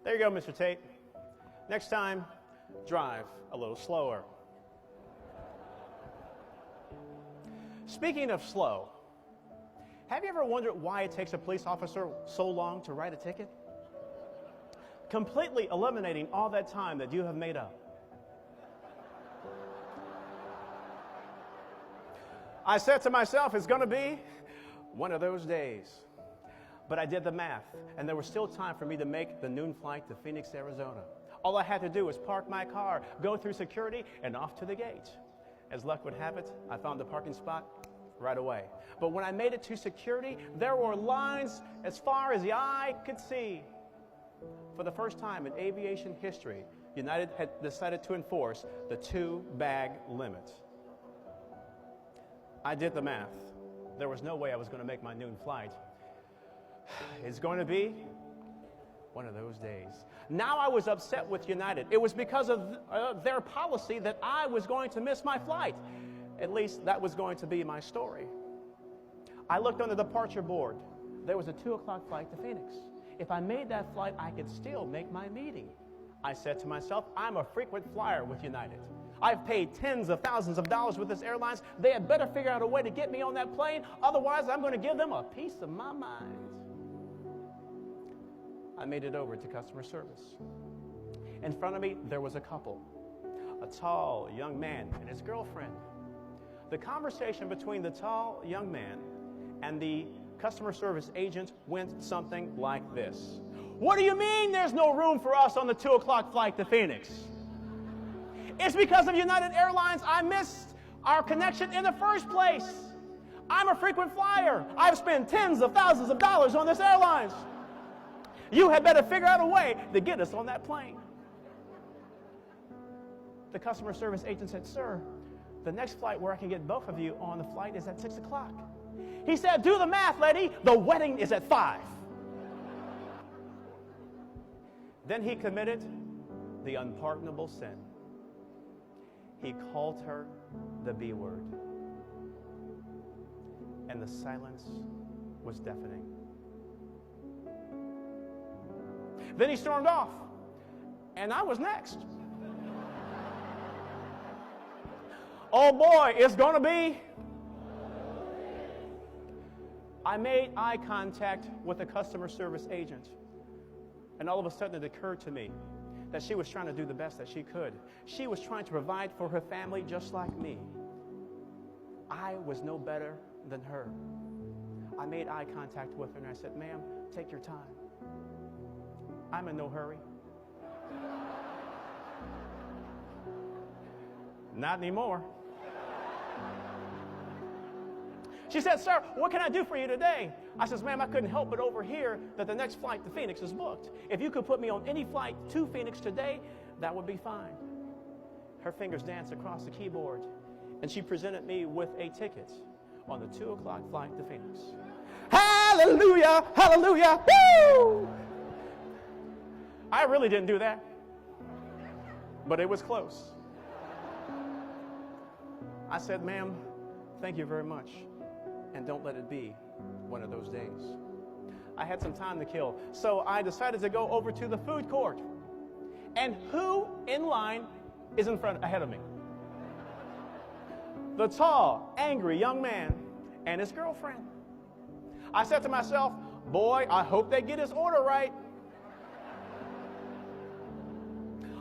There you go, Mr. Tate. Next time, drive a little slower. Speaking of slow, have you ever wondered why it takes a police officer so long to write a ticket? Completely eliminating all that time that you have made up. I said to myself, it's going to be one of those days. But I did the math, and there was still time for me to make the noon flight to Phoenix, Arizona. All I had to do was park my car, go through security, and off to the gate. As luck would have it, I found the parking spot right away. But when I made it to security, there were lines as far as the eye could see. For the first time in aviation history, United had decided to enforce the 2-bag limit. I did the math. There was no way I was going to make my noon flight. It's going to be one of those days. Now I was upset with United. It was because of their policy that I was going to miss my flight. At least that was going to be my story. I looked on the departure board. There was a 2 o'clock flight to Phoenix. If I made that flight, I could still make my meeting. I said to myself, I'm a frequent flyer with United. I've paid tens of thousands of dollars with this airlines. They had better figure out a way to get me on that plane. Otherwise, I'm going to give them a piece of my mind. I made it over to customer service. In front of me, there was a couple, a tall young man and his girlfriend. The conversation between the tall young man and the customer service agent went something like this. What do you mean there's no room for us on the 2 o'clock flight to Phoenix? It's because of United Airlines I missed our connection in the first place. I'm a frequent flyer. I've spent tens of thousands of dollars on this airlines. You had better figure out a way to get us on that plane. The customer service agent said, sir, the next flight where I can get both of you on the flight is at 6 o'clock. He said, do the math, lady. The wedding is at 5. Then he committed the unpardonable sin. He called her the B word. And the silence was deafening. Then he stormed off. And I was next. Oh boy, it's going to be. I made eye contact with the customer service agent. And all of a sudden it occurred to me that she was trying to do the best that she could. She was trying to provide for her family just like me. I was no better than her. I made eye contact with her and I said, ma'am, take your time. I'm in no hurry. Not anymore. She said, sir, what can I do for you today? I says, ma'am, I couldn't help but overhear that the next flight to Phoenix is booked. If you could put me on any flight to Phoenix today, that would be fine. Her fingers danced across the keyboard, and she presented me with a ticket on the 2 o'clock flight to Phoenix. Hallelujah, hallelujah, woo! I really didn't do that, but it was close. I said, ma'am, thank you very much. And don't let it be one of those days. I had some time to kill, so I decided to go over to the food court. And who in line is ahead of me? The tall, angry young man and his girlfriend. I said to myself, boy, I hope they get his order right.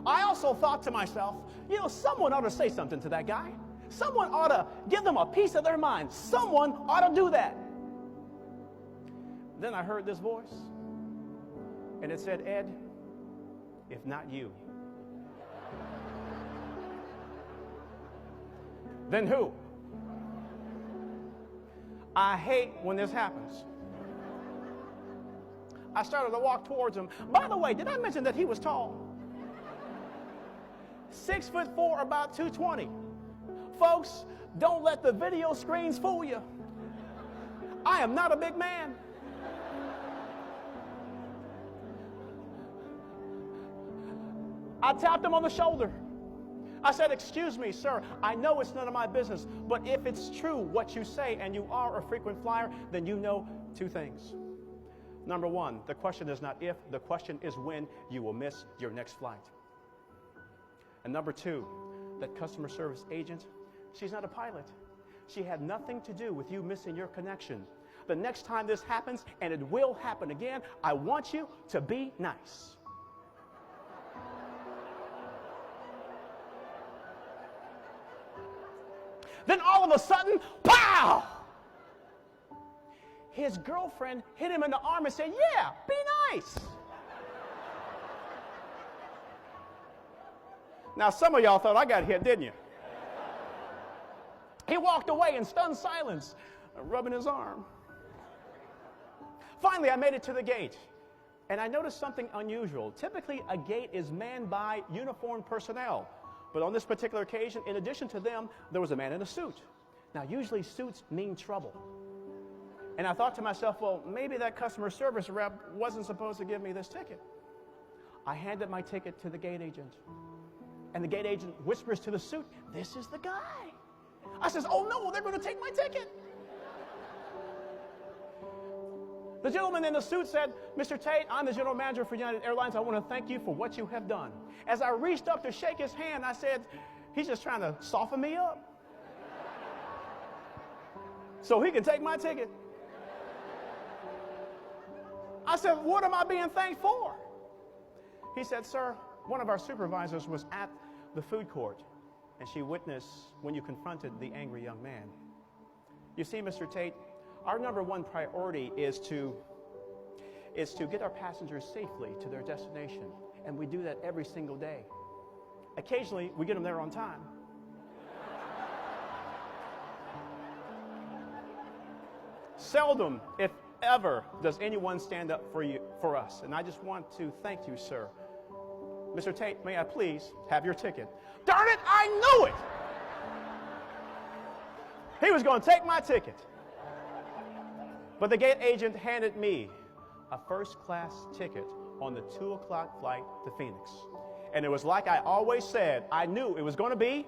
I also thought to myself, someone ought to say something to that guy. Someone ought to give them a piece of their mind. Someone ought to do that. Then I heard this voice, and it said, Ed, if not you, then who? I hate when this happens. I started to walk towards him. By the way, did I mention that he was tall? 6'4", about 220. Folks, don't let the video screens fool you. I am not a big man. I tapped him on the shoulder. I said, excuse me, sir, I know it's none of my business, but if it's true what you say and you are a frequent flyer, then you know two things. Number one, the question is not if, the question is when you will miss your next flight. And number two, that customer service agent, she's not a pilot. She had nothing to do with you missing your connection. The next time this happens, and it will happen again, I want you to be nice. Then all of a sudden, pow! His girlfriend hit him in the arm and said, yeah, be nice. Now, some of y'all thought I got hit, didn't you? He walked away in stunned silence, rubbing his arm. Finally, I made it to the gate, and I noticed something unusual. Typically, a gate is manned by uniformed personnel. But on this particular occasion, in addition to them, there was a man in a suit. Now, usually suits mean trouble. And I thought to myself, well, maybe that customer service rep wasn't supposed to give me this ticket. I handed my ticket to the gate agent. And the gate agent whispers to the suit, this is the guy. I says, oh no, they're going to take my ticket. The gentleman in the suit said, Mr. Tate, I'm the general manager for United Airlines. I want to thank you for what you have done. As I reached up to shake his hand, I said, he's just trying to soften me up so he can take my ticket. I said, what am I being thanked for? He said, sir, one of our supervisors was at the food court, and she witnessed when you confronted the angry young man. You see, Mr. Tate, our number one priority is to get our passengers safely to their destination, and we do that every single day. Occasionally, we get them there on time. Seldom, if ever, does anyone stand up for us, and I just want to thank you, sir. Mr. Tate, may I please have your ticket? Darn it, I knew it! He was going to take my ticket. But the gate agent handed me a first-class ticket on the 2 o'clock flight to Phoenix. And it was like I always said, I knew it was going to be